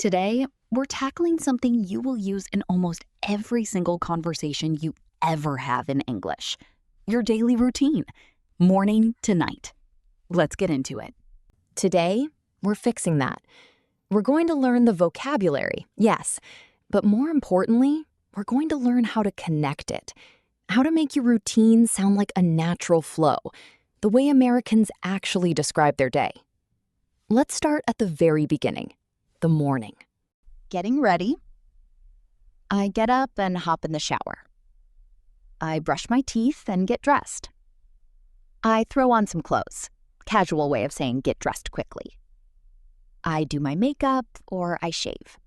Today, we're tackling something you will use in almost every single conversation you ever have in English. Your daily routine, morning to night. Let's get into it. Today, we're fixing that. We're going to learn the vocabulary, yes, but more importantly, we're going to learn how to connect it, how to make your routine sound like a natural flow, the way Americans actually describe their day. Let's start at the very beginning, the morning. Getting ready. I get up and hop in the shower. I brush my teeth and get dressed. I throw on some clothes. Casual way of saying get dressed quickly. I do my makeup or I shave.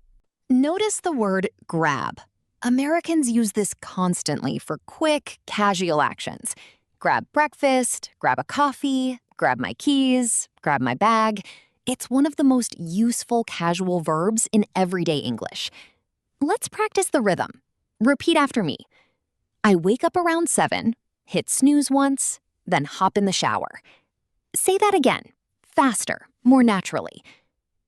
Notice the word grab. Americans use this constantly for quick, casual actions. Grab breakfast, grab a coffee, grab my keys, grab my bag. It's one of the most useful casual verbs in everyday English. Let's practice the rhythm. Repeat after me. I wake up around 7, hit snooze once, then hop in the shower. Say that again, faster, more naturally.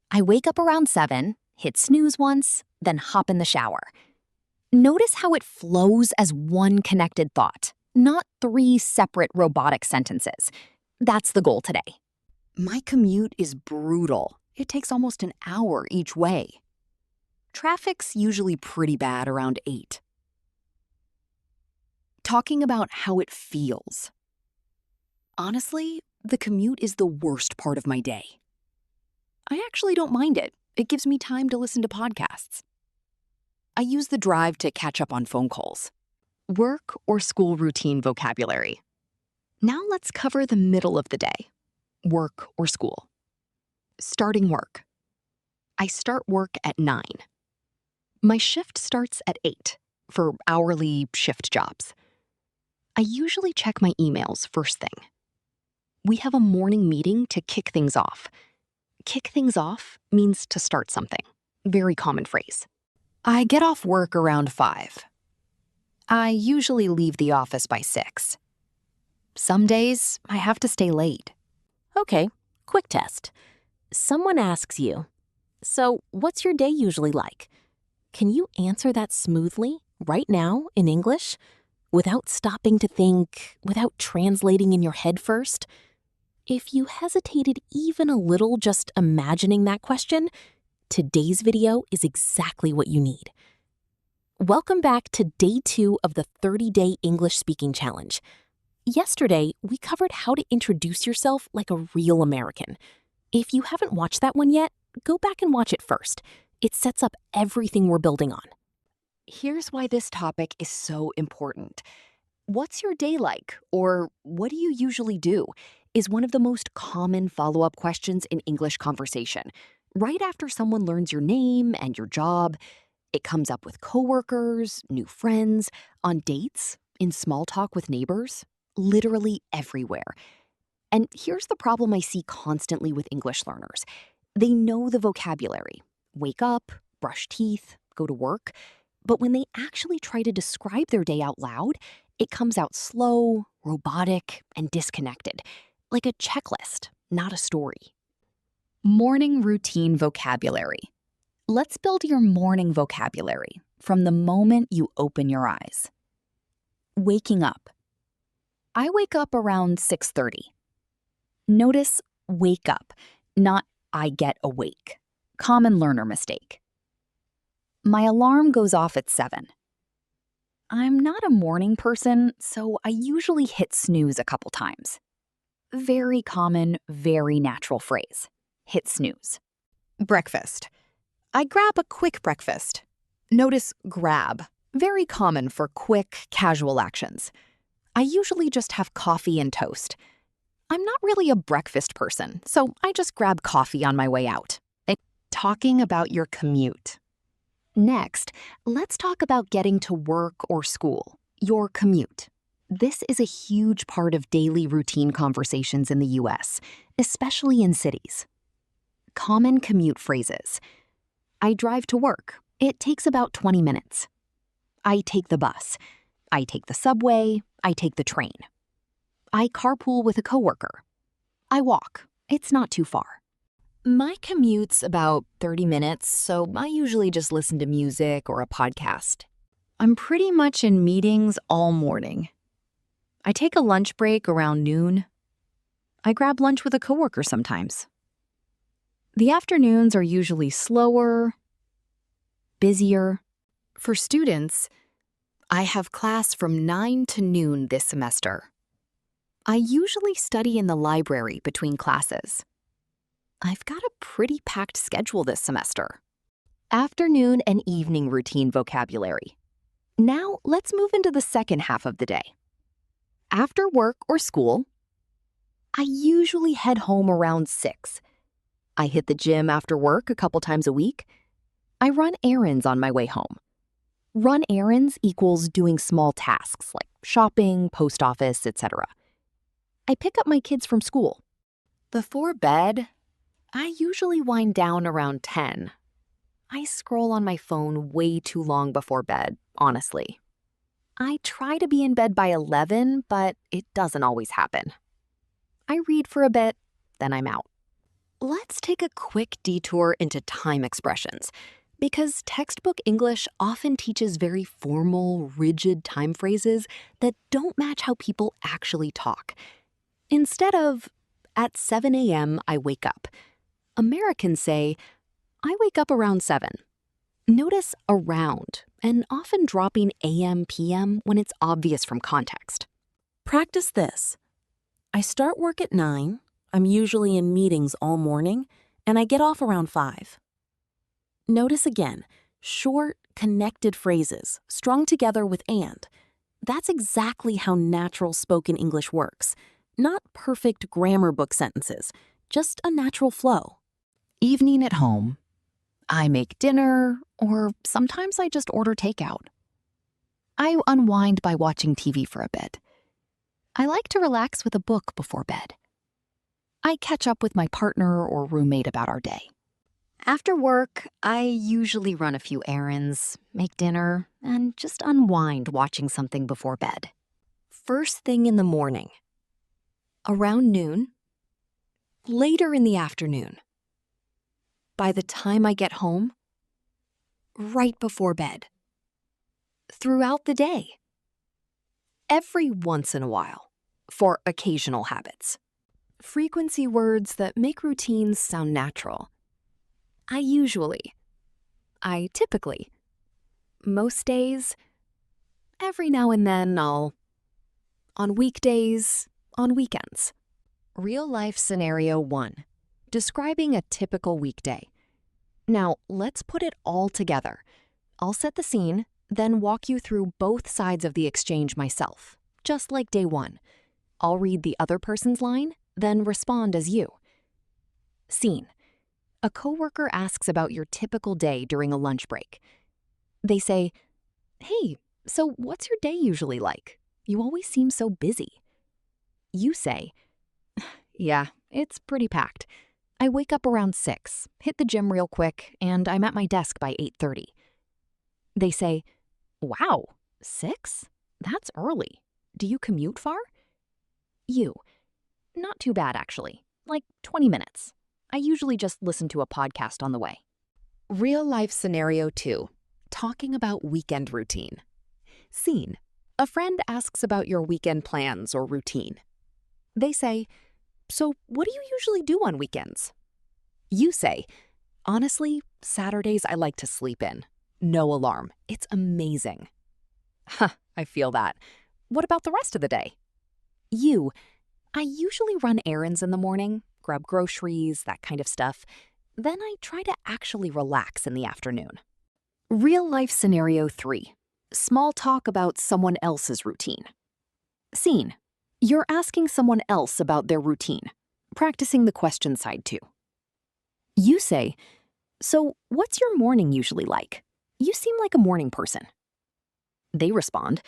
I wake up around 7, hit snooze once, then hop in the shower. Notice how it flows as one connected thought, not 3 separate robotic sentences. That's the goal today. My commute is brutal. It takes almost an hour each way. Traffic's usually pretty bad around 8. Talking about how it feels. Honestly, the commute is the worst part of my day. I actually don't mind it. It gives me time to listen to podcasts. I use the drive to catch up on phone calls. Work or school routine vocabulary. Now let's cover the middle of the day. Work or school. Starting work. I start work at 9. My shift starts at 8 for hourly shift jobs. I usually check my emails first thing. We have a morning meeting to kick things off. Kick things off means to start something. Very common phrase. I get off work around 5. I usually leave the office by 6. Some days, I have to stay late. Okay, quick test. Someone asks you, so what's your day usually like? Can you answer that smoothly, right now, in English, without stopping to think, without translating in your head first? If you hesitated even a little just imagining that question, today's video is exactly what you need. Welcome back to day 2 of the 30-day English speaking challenge. Yesterday, we covered how to introduce yourself like a real American. If you haven't watched that one yet, go back and watch it first. It sets up everything we're building on. Here's why this topic is so important. What's your day like? Or what do you usually do? Is one of the most common follow-up questions in English conversation. Right after someone learns your name and your job, it comes up with coworkers, new friends, on dates, in small talk with neighbors, literally everywhere. And here's the problem I see constantly with English learners. They know the vocabulary. Wake up, brush teeth, go to work. But when they actually try to describe their day out loud, it comes out slow, robotic, and disconnected. Like a checklist, not a story. Morning routine vocabulary. Let's build your morning vocabulary from the moment you open your eyes. Waking up. I wake up around 6:30. Notice wake up, not I get awake. Common learner mistake. My alarm goes off at 7. I'm not a morning person, so I usually hit snooze a couple times. Very common, very natural phrase. Hit snooze. Breakfast. I grab a quick breakfast. Notice grab. Very common for quick, casual actions. I usually just have coffee and toast. I'm not really a breakfast person, so I just grab coffee on my way out. Talking about your commute. Next, let's talk about getting to work or school, your commute. This is a huge part of daily routine conversations in the US, especially in cities. Common commute phrases. I drive to work. It takes about 20 minutes. I take the bus. I take the subway. I take the train. I carpool with a coworker. I walk. It's not too far. My commute's about 30 minutes, so I usually just listen to music or a podcast. I'm pretty much in meetings all morning. I take a lunch break around noon. I grab lunch with a coworker sometimes. The afternoons are usually slower, busier. For students, I have class from 9 to noon this semester. I usually study in the library between classes. I've got a pretty packed schedule this semester. Afternoon and evening routine vocabulary. Now let's move into the second half of the day. After work or school, I usually head home around 6. I hit the gym after work a couple times a week. I run errands on my way home. Run errands equals doing small tasks like shopping, post office, etc. I pick up my kids from school. Before bed, I usually wind down around 10. I scroll on my phone way too long before bed, honestly. I try to be in bed by 11, but it doesn't always happen. I read for a bit, then I'm out. Let's take a quick detour into time expressions, because textbook English often teaches very formal, rigid time phrases that don't match how people actually talk. Instead of, at 7 a.m., I wake up, Americans say, I wake up around 7. Notice around, and often dropping AM, PM when it's obvious from context. Practice this. I start work at 9, I'm usually in meetings all morning, and I get off around 5. Notice again, short, connected phrases strung together with and. That's exactly how natural spoken English works. Not perfect grammar book sentences, just a natural flow. Evening at home. I make dinner, or sometimes I just order takeout. I unwind by watching TV for a bit. I like to relax with a book before bed. I catch up with my partner or roommate about our day. After work, I usually run a few errands, make dinner, and just unwind watching something before bed. First thing in the morning. Around noon. Later in the afternoon. By the time I get home. Right before bed. Throughout the day. Every once in a while, for occasional habits. Frequency words that make routines sound natural. I typically. Most days. Every now and then on weekdays, on weekends. Real life scenario 1. Describing a typical weekday. Now, let's put it all together. I'll set the scene, then walk you through both sides of the exchange myself, just like day 1. I'll read the other person's line, then respond as you. Scene. A coworker asks about your typical day during a lunch break. They say, "Hey, so what's your day usually like? You always seem so busy." You say, "Yeah, it's pretty packed. I wake up around 6, hit the gym real quick, and I'm at my desk by 8:30. They say, "Wow, 6? That's early. Do you commute far?" You, "Not too bad, actually. Like 20 minutes. I usually just listen to a podcast on the way." Real life scenario 2. Talking about weekend routine. Scene. A friend asks about your weekend plans or routine. They say, "So what do you usually do on weekends?" You say, "Honestly, Saturdays I like to sleep in. No alarm. It's amazing." Huh, I feel that. What about the rest of the day? You, "I usually run errands in the morning, grab groceries, that kind of stuff. Then I try to actually relax in the afternoon." Real life scenario 3. Small talk about someone else's routine. Scene. You're asking someone else about their routine, practicing the question side too. You say, "So what's your morning usually like? You seem like a morning person." They respond,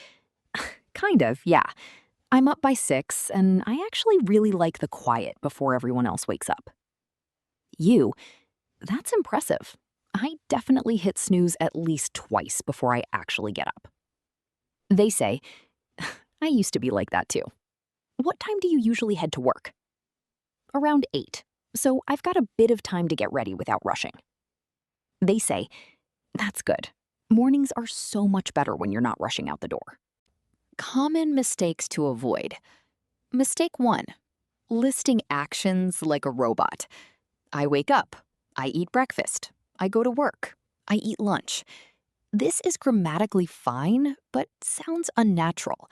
"Kind of, yeah. I'm up by 6, and I actually really like the quiet before everyone else wakes up." You, "That's impressive. I definitely hit snooze at least twice before I actually get up." They say, "I used to be like that too. What time do you usually head to work?" "Around 8. so I've got a bit of time to get ready without rushing. They say, that's good. Mornings are so much better when you're not rushing out the door. Common mistakes to avoid. Mistake 1. Listing actions like a robot. I wake up. I eat breakfast. I go to work. I eat lunch. This is grammatically fine, but sounds unnatural.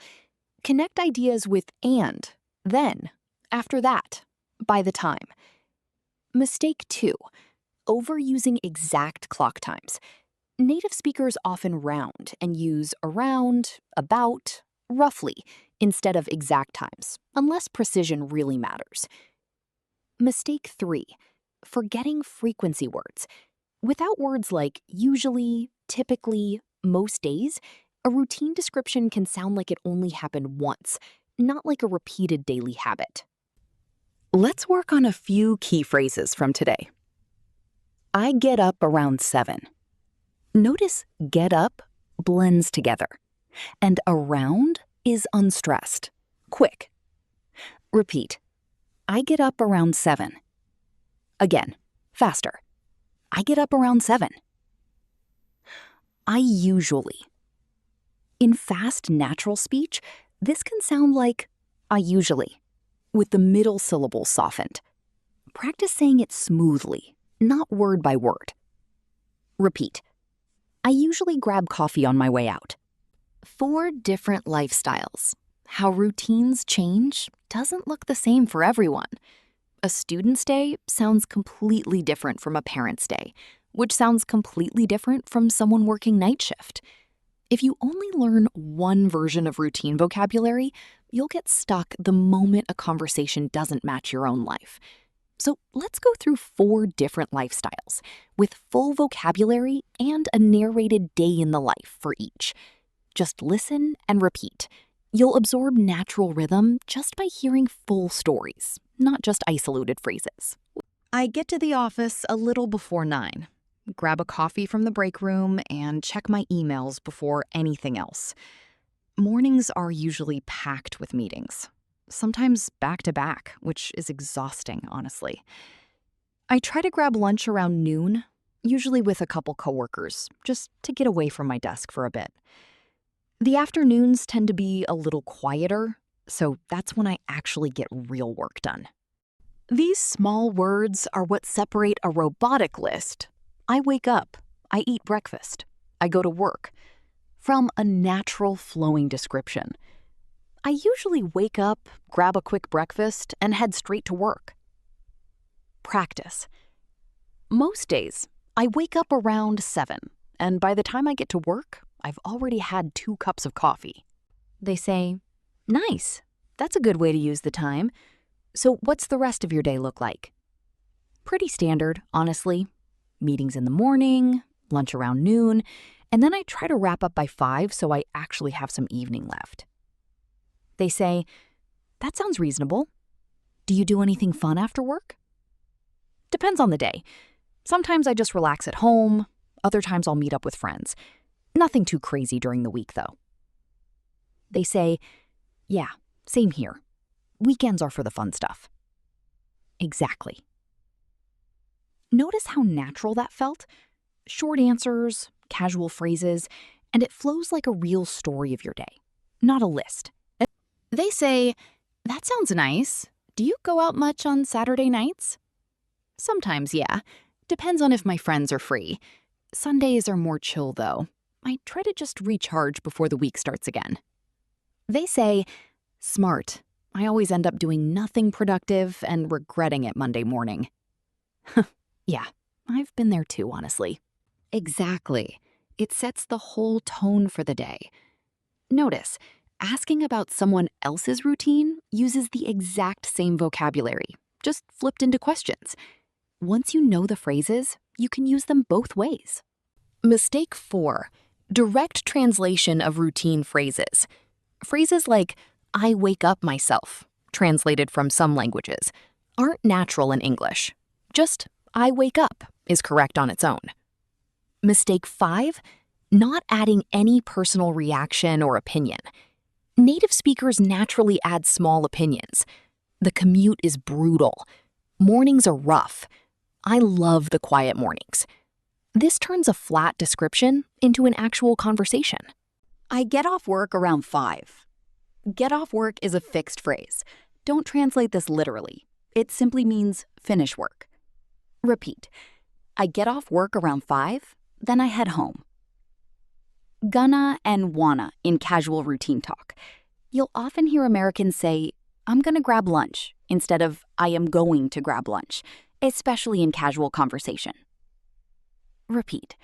Connect ideas with and, then, after that, by the time. Mistake 2. Overusing exact clock times. Native speakers often round and use around, about, roughly, instead of exact times, unless precision really matters. Mistake 3. Forgetting frequency words. Without words like usually, typically, most days, a routine description can sound like it only happened once, not like a repeated daily habit. Let's work on a few key phrases from today. I get up around 7. Notice get up blends together, and around is unstressed, quick. Repeat. I get up around 7. Again, faster. I get up around 7. I usually. In fast, natural speech, this can sound like I usually, with the middle syllable softened. Practice saying it smoothly, not word by word. Repeat. I usually grab coffee on my way out. 4 different lifestyles. How routines change doesn't look the same for everyone. A student's day sounds completely different from a parent's day, which sounds completely different from someone working night shift. If you only learn one version of routine vocabulary, you'll get stuck the moment a conversation doesn't match your own life. So let's go through 4 different lifestyles with full vocabulary and a narrated day in the life for each. Just listen and repeat. You'll absorb natural rhythm just by hearing full stories, not just isolated phrases. I get to the office a little before 9. Grab a coffee from the break room and check my emails before anything else. Mornings are usually packed with meetings. Sometimes back to back, which is exhausting, honestly. I try to grab lunch around noon, usually with a couple coworkers, just to get away from my desk for a bit. The afternoons tend to be a little quieter, so that's when I actually get real work done. These small words are what separate a robotic list. I wake up, I eat breakfast, I go to work, from a natural flowing description. I usually wake up, grab a quick breakfast, and head straight to work. Practice. Most days, I wake up around 7, and by the time I get to work, I've already had 2 cups of coffee. They say, nice, that's a good way to use the time. So what's the rest of your day look like? Pretty standard, honestly. Meetings in the morning, lunch around noon, and then I try to wrap up by 5 so I actually have some evening left. They say, that sounds reasonable. Do you do anything fun after work? Depends on the day. Sometimes I just relax at home. Other times I'll meet up with friends. Nothing too crazy during the week, though. They say, yeah, same here. Weekends are for the fun stuff. Exactly. Notice how natural that felt? Short answers, casual phrases, and it flows like a real story of your day, not a list. They say, that sounds nice. Do you go out much on Saturday nights? Sometimes, yeah. Depends on if my friends are free. Sundays are more chill, though. I try to just recharge before the week starts again. They say, smart. I always end up doing nothing productive and regretting it Monday morning. Yeah, I've been there too, honestly. Exactly. It sets the whole tone for the day. Notice, asking about someone else's routine uses the exact same vocabulary, just flipped into questions. Once you know the phrases, you can use them both ways. Mistake 4. Direct translation of routine phrases. Phrases like, I wake up myself, translated from some languages, aren't natural in English. Just, I wake up is correct on its own. Mistake 5. Not adding any personal reaction or opinion. Native speakers naturally add small opinions. The commute is brutal. Mornings are rough. I love the quiet mornings. This turns a flat description into an actual conversation. I get off work around 5. Get off work is a fixed phrase. Don't translate this literally. It simply means finish work. Repeat. I get off work around 5, then I head home. Gonna and wanna in casual routine talk. You'll often hear Americans say, I'm gonna grab lunch, instead of I am going to grab lunch, especially in casual conversation. Repeat.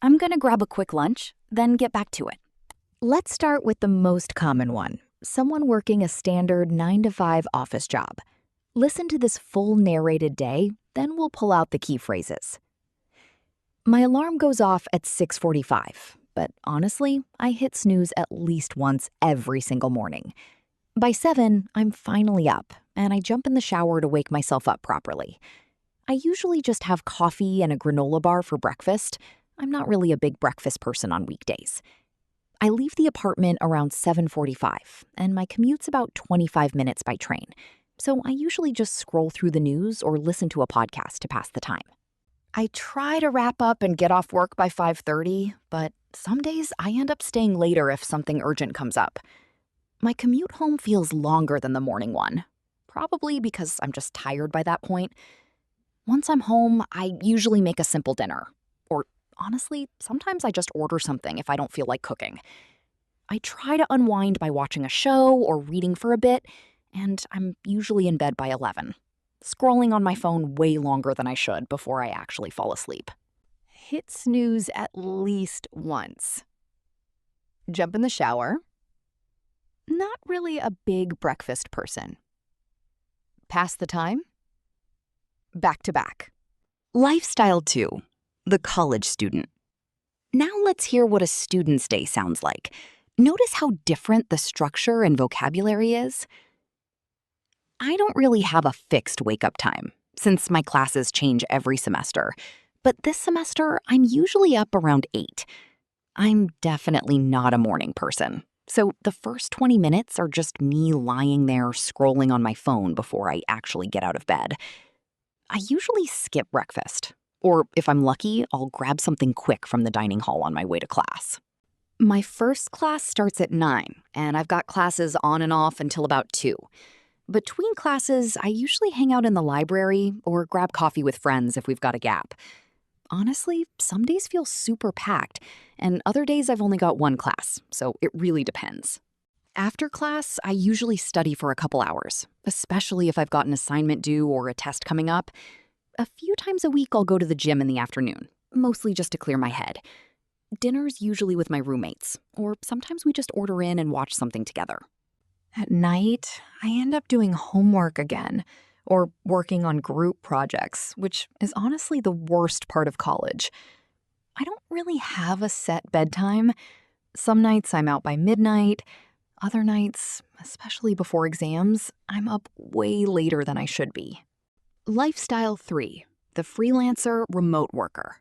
I'm gonna grab a quick lunch, then get back to it. Let's start with the most common one, someone working a standard 9-to-5 office job. Listen to this full narrated day, then we'll pull out the key phrases. My alarm goes off at 6:45, but honestly, I hit snooze at least once every single morning. By 7, I'm finally up, and I jump in the shower to wake myself up properly. I usually just have coffee and a granola bar for breakfast. I'm not really a big breakfast person on weekdays. I leave the apartment around 7:45, and my commute's about 25 minutes by train, so I usually just scroll through the news or listen to a podcast to pass the time. I try to wrap up and get off work by 5:30, but some days I end up staying later if something urgent comes up. My commute home feels longer than the morning one, probably because I'm just tired by that point. Once I'm home, I usually make a simple dinner. Or honestly, sometimes I just order something if I don't feel like cooking. I try to unwind by watching a show or reading for a bit, and I'm usually in bed by 11, scrolling on my phone way longer than I should before I actually fall asleep. Hit snooze at least once. Jump in the shower. Not really a big breakfast person. Pass the time. Back to back. Lifestyle 2, the college student. Now let's hear what a student's day sounds like. Notice how different the structure and vocabulary is. I don't really have a fixed wake-up time, since my classes change every semester. But this semester, I'm usually up around 8. I'm definitely not a morning person. So the first 20 minutes are just me lying there scrolling on my phone before I actually get out of bed. I usually skip breakfast, or if I'm lucky, I'll grab something quick from the dining hall on my way to class. My first class starts at 9, and I've got classes on and off until about 2. Between classes, I usually hang out in the library or grab coffee with friends if we've got a gap. Honestly, some days feel super packed, and other days I've only got one class, so it really depends. After class, I usually study for a couple hours, especially if I've got an assignment due or a test coming up. A few times a week, I'll go to the gym in the afternoon, mostly just to clear my head. Dinner's usually with my roommates, or sometimes we just order in and watch something together. At night, I end up doing homework again, or working on group projects, which is honestly the worst part of college. I don't really have a set bedtime. Some nights I'm out by midnight. Other nights, especially before exams, I'm up way later than I should be. Lifestyle 3, the freelancer remote worker.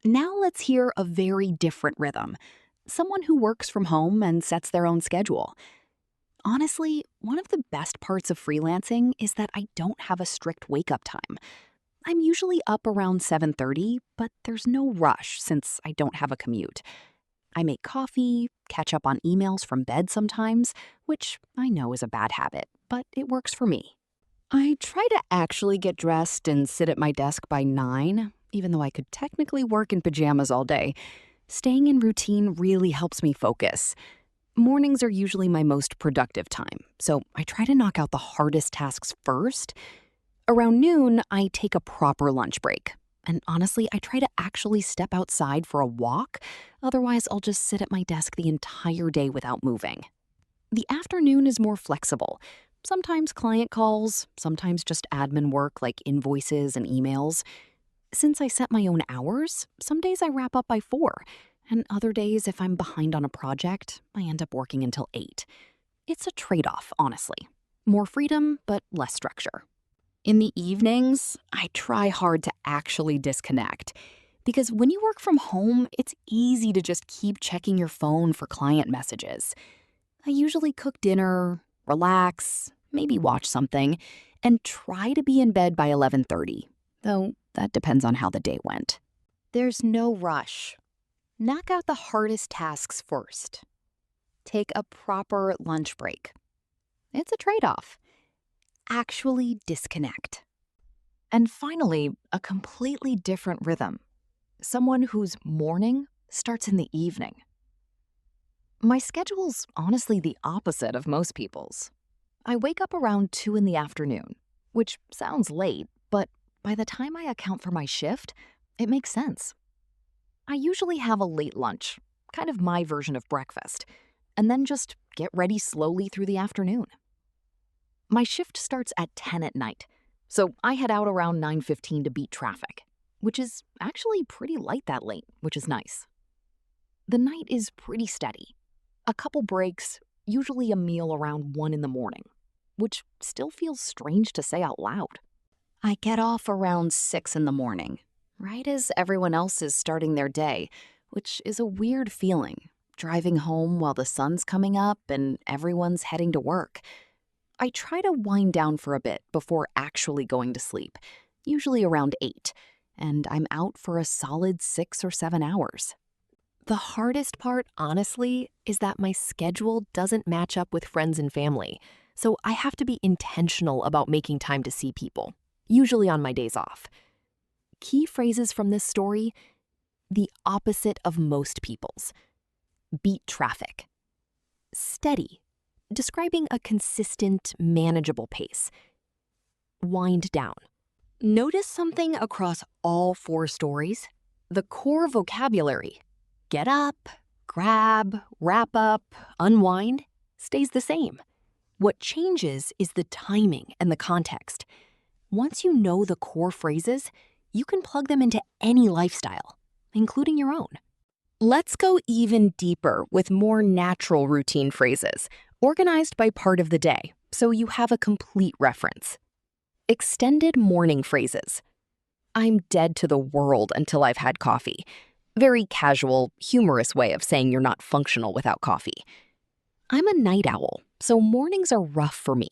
Now let's hear a very different rhythm. Someone who works from home and sets their own schedule. Honestly, one of the best parts of freelancing is that I don't have a strict wake-up time. I'm usually up around 7:30, but there's no rush since I don't have a commute. I make coffee, catch up on emails from bed sometimes, which I know is a bad habit, but it works for me. I try to actually get dressed and sit at my desk by 9, even though I could technically work in pajamas all day. Staying in routine really helps me focus. Mornings are usually my most productive time, so I try to knock out the hardest tasks first. Around noon, I take a proper lunch break. And honestly, I try to actually step outside for a walk. Otherwise, I'll just sit at my desk the entire day without moving. The afternoon is more flexible. Sometimes client calls, sometimes just admin work like invoices and emails. Since I set my own hours, some days I wrap up by 4. And other days, if I'm behind on a project, I end up working until 8. It's a trade-off, honestly. More freedom, but less structure. In the evenings, I try hard to actually disconnect. Because when you work from home, it's easy to just keep checking your phone for client messages. I usually cook dinner, relax, maybe watch something, And try to be in bed by 11:30, though that depends on how the day went. There's no rush. Knock out the hardest tasks first. Take a proper lunch break. It's a trade-off. Actually disconnect. And finally, a completely different rhythm. Someone whose morning starts in the evening. My schedule's honestly the opposite of most people's. I wake up around 2 in the afternoon, which sounds late, but by the time I account for my shift, it makes sense. I usually have a late lunch, kind of my version of breakfast, and then just get ready slowly through the afternoon. My shift starts at 10 at night, so I head out around 9:15 to beat traffic, which is actually pretty light that late, which is nice. The night is pretty steady. A couple breaks, usually a meal around 1 in the morning, which still feels strange to say out loud. I get off around 6 in the morning, right as everyone else is starting their day, which is a weird feeling, driving home while the sun's coming up and everyone's heading to work. I try to wind down for a bit before actually going to sleep, usually around 8, and I'm out for a solid 6 or 7 hours. The hardest part, honestly, is that my schedule doesn't match up with friends and family, so I have to be intentional about making time to see people, usually on my days off. Key phrases from this story: the opposite of most people's. Beat traffic. Steady, describing a consistent, manageable pace. Wind down. Notice something across all 4 stories? The core vocabulary, get up, grab, wrap up, unwind, stays the same. What changes is the timing and the context. Once you know the core phrases, you can plug them into any lifestyle, including your own. Let's go even deeper with more natural routine phrases, organized by part of the day, so you have a complete reference. Extended morning phrases. I'm dead to the world until I've had coffee. Very casual, humorous way of saying you're not functional without coffee. I'm a night owl, so mornings are rough for me.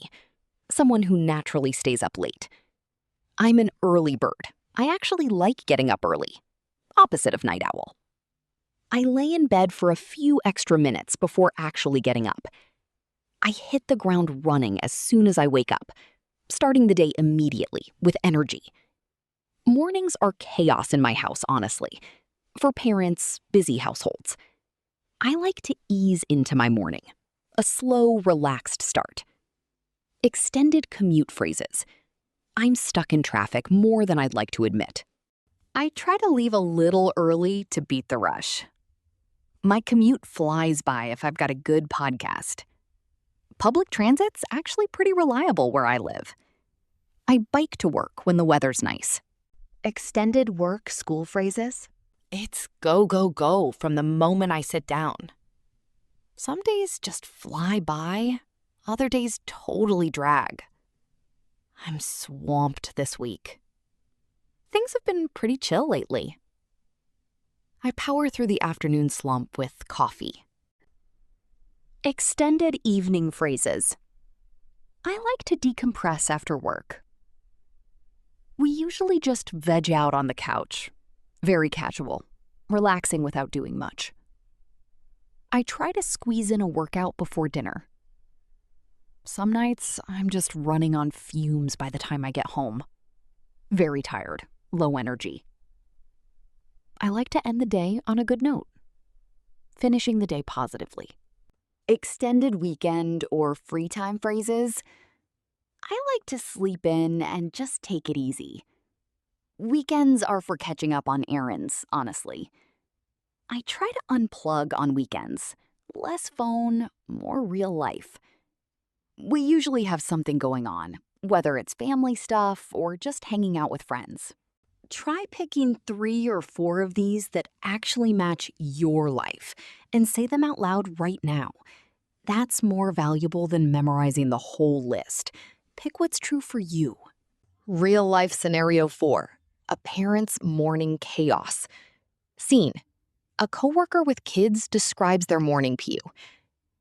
Someone who naturally stays up late. I'm an early bird. I actually like getting up early. Opposite of night owl. I lay in bed for a few extra minutes before actually getting up. I hit the ground running as soon as I wake up, starting the day immediately with energy. Mornings are chaos in my house, honestly. For parents, busy households. I like to ease into my morning. A slow, relaxed start. Extended commute phrases. I'm stuck in traffic more than I'd like to admit. I try to leave a little early to beat the rush. My commute flies by if I've got a good podcast. Public transit's actually pretty reliable where I live. I bike to work when the weather's nice. Extended work school phrases. It's go, go, go from the moment I sit down. Some days just fly by, other days totally drag. I'm swamped this week. Things have been pretty chill lately. I power through the afternoon slump with coffee. Extended evening phrases. I like to decompress after work. We usually just veg out on the couch. Very casual, relaxing without doing much. I try to squeeze in a workout before dinner. Some nights, I'm just running on fumes by the time I get home. Very tired, low energy. I like to end the day on a good note, finishing the day positively. Extended weekend or free time phrases. I like to sleep in and just take it easy. Weekends are for catching up on errands, honestly. I try to unplug on weekends. Less phone, more real life. We usually have something going on, whether it's family stuff or just hanging out with friends. Try picking 3 or 4 of these that actually match your life and say them out loud right now. That's more valuable than memorizing the whole list. Pick what's true for you. Real life scenario 4. A parent's morning chaos. Scene. A coworker with kids describes their morning pew.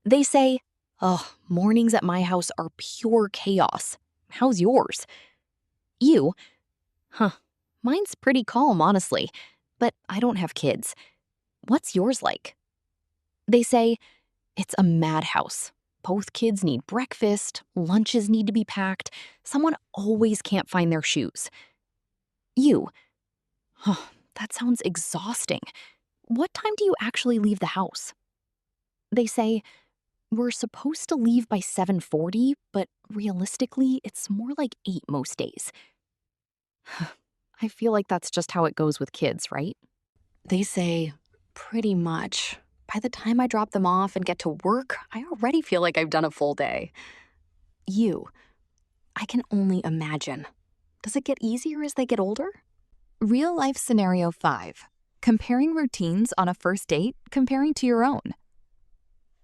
They say, "Oh, mornings at my house are pure chaos. How's yours? You? Huh. Mine's pretty calm, honestly. But I don't have kids. What's yours like? They say, it's a madhouse. Both kids need breakfast, lunches need to be packed, someone always can't find their shoes. You? Huh, that sounds exhausting. What time do you actually leave the house? They say, we're supposed to leave by 7:40, but realistically, it's more like 8 most days. I feel like that's just how it goes with kids, right? They say, pretty much. By the time I drop them off and get to work, I already feel like I've done a full day. You, I can only imagine. Does it get easier as they get older? Real life scenario 5. Comparing routines on a first date comparing to your own.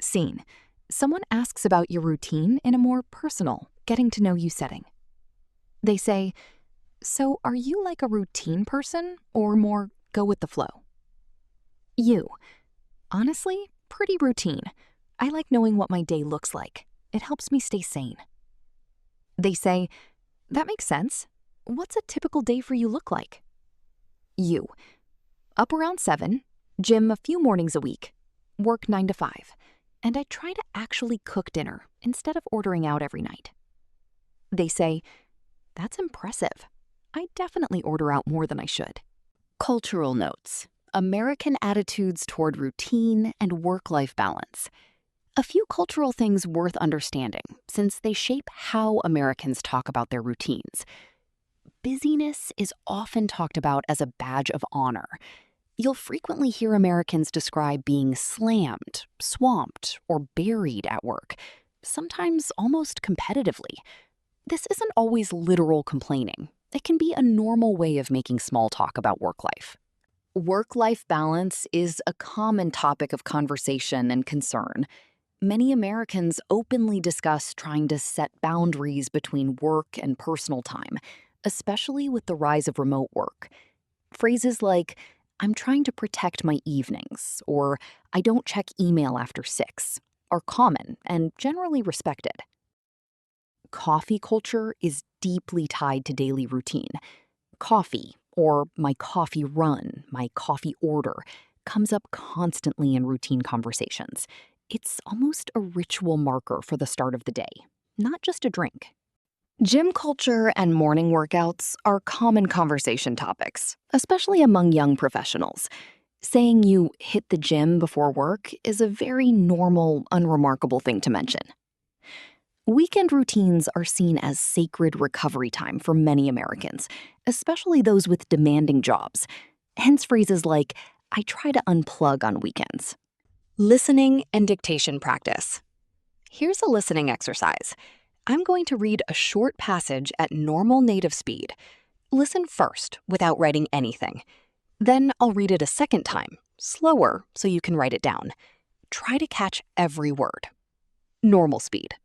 Scene. Someone asks about your routine in a more personal, getting to know you setting. They say, so are you like a routine person or more go with the flow? You. Honestly, pretty routine. I like knowing what my day looks like. It helps me stay sane. They say, that makes sense. What's a typical day for you look like? You. Up around 7, gym a few mornings a week, work 9 to 5, and I try to actually cook dinner instead of ordering out every night. They say, that's impressive. I definitely order out more than I should. Cultural notes. American attitudes toward routine and work-life balance. A few cultural things worth understanding, since they shape how Americans talk about their routines. Busyness is often talked about as a badge of honor. You'll frequently hear Americans describe being slammed, swamped, or buried at work, sometimes almost competitively. This isn't always literal complaining. It can be a normal way of making small talk about work life. Work-life balance is a common topic of conversation and concern. Many Americans openly discuss trying to set boundaries between work and personal time, especially with the rise of remote work. Phrases like, I'm trying to protect my evenings, or I don't check email after 6, are common and generally respected. Coffee culture is deeply tied to daily routine. Coffee, or my coffee run, my coffee order, comes up constantly in routine conversations. It's almost a ritual marker for the start of the day, not just a drink. Gym culture and morning workouts are common conversation topics, especially among young professionals. Saying you hit the gym before work is a very normal, unremarkable thing to mention. Weekend routines are seen as sacred recovery time for many Americans, especially those with demanding jobs. Hence phrases like, I try to unplug on weekends. Listening and dictation practice. Here's a listening exercise. I'm going to read a short passage at normal native speed. Listen first without writing anything. Then I'll read it a second time, slower so you can write it down. Try to catch every word. Normal speed.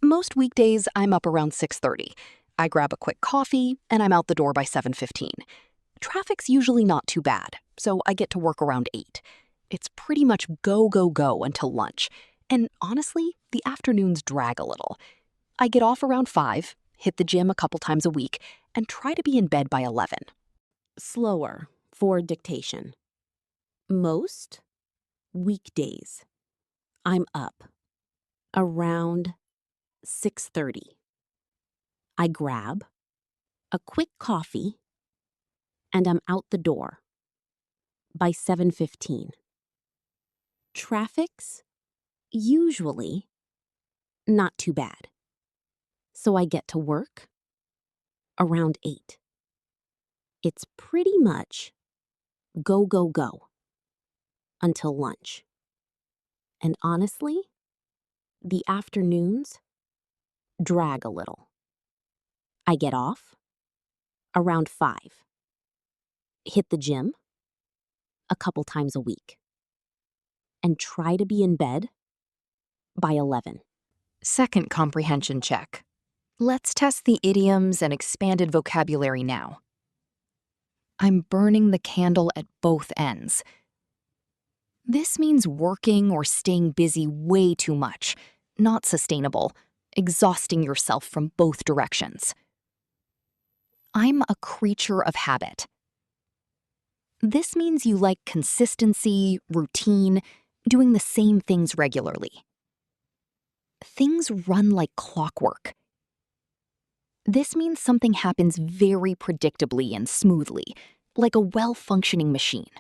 Most weekdays, I'm up around 6:30. I grab a quick coffee, and I'm out the door by 7:15. Traffic's usually not too bad, so I get to work around 8. It's pretty much go, go, go until lunch. And honestly, the afternoons drag a little. I get off around 5, hit the gym a couple times a week, and try to be in bed by 11. Slower for dictation. Most weekdays, I'm up around 6:30. I grab a quick coffee and I'm out the door by 7:15. Traffic's usually not too bad. So I get to work around 8. It's pretty much go, go, go until lunch. And honestly, the afternoons drag a little. I get off around 5. Hit the gym a couple times a week. And try to be in bed by 11. Second comprehension check. Let's test the idioms and expanded vocabulary now. I'm burning the candle at both ends. This means working or staying busy way too much, not sustainable. exhausting yourself from both directions. I'm a creature of habit. This means you like consistency, routine, doing the same things regularly. Things run like clockwork. This means something happens very predictably and smoothly, like a well-functioning machine.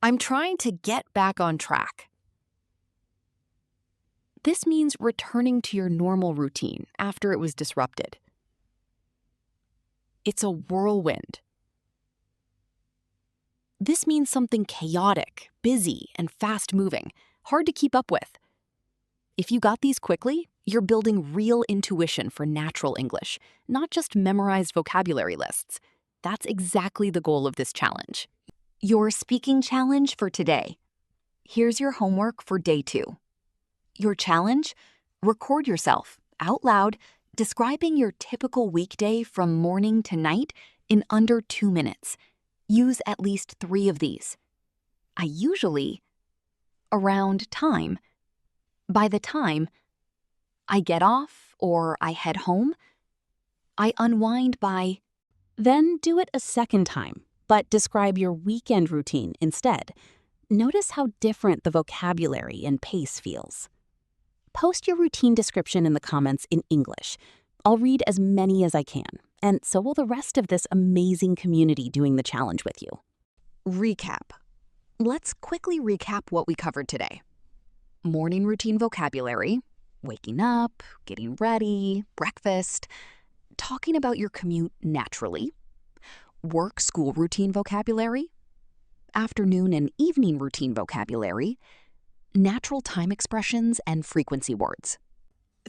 I'm trying to get back on track. This means returning to your normal routine after it was disrupted. It's a whirlwind. This means something chaotic, busy, and fast-moving, hard to keep up with. If you got these quickly, you're building real intuition for natural English, not just memorized vocabulary lists. That's exactly the goal of this challenge. Your speaking challenge for today. Here's your homework for day 2. Your challenge? Record yourself, out loud, describing your typical weekday from morning to night in under 2 minutes. Use at least 3 of these. I usually, around time, by the time, I get off or I head home, I unwind by. Then do it a second time, but describe your weekend routine instead. Notice how different the vocabulary and pace feels. Post your routine description in the comments in English. I'll read as many as I can, and so will the rest of this amazing community doing the challenge with you. Recap. Let's quickly recap what we covered today. Morning routine vocabulary, waking up, getting ready, breakfast, talking about your commute naturally, work-school routine vocabulary, afternoon and evening routine vocabulary, natural time expressions and frequency words.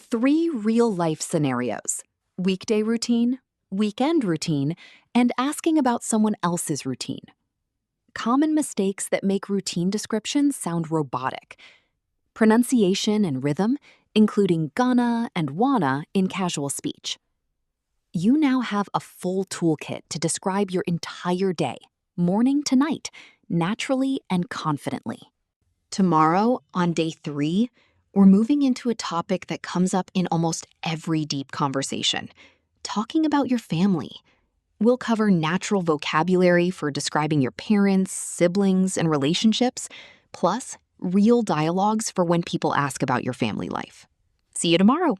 3 real-life scenarios: weekday routine, weekend routine, and asking about someone else's routine. Common mistakes that make routine descriptions sound robotic. Pronunciation and rhythm, including gonna and wanna in casual speech. You now have a full toolkit to describe your entire day, morning to night, naturally and confidently. Tomorrow, on day 3, we're moving into a topic that comes up in almost every deep conversation, talking about your family. We'll cover natural vocabulary for describing your parents, siblings, and relationships, plus real dialogues for when people ask about your family life. See you tomorrow.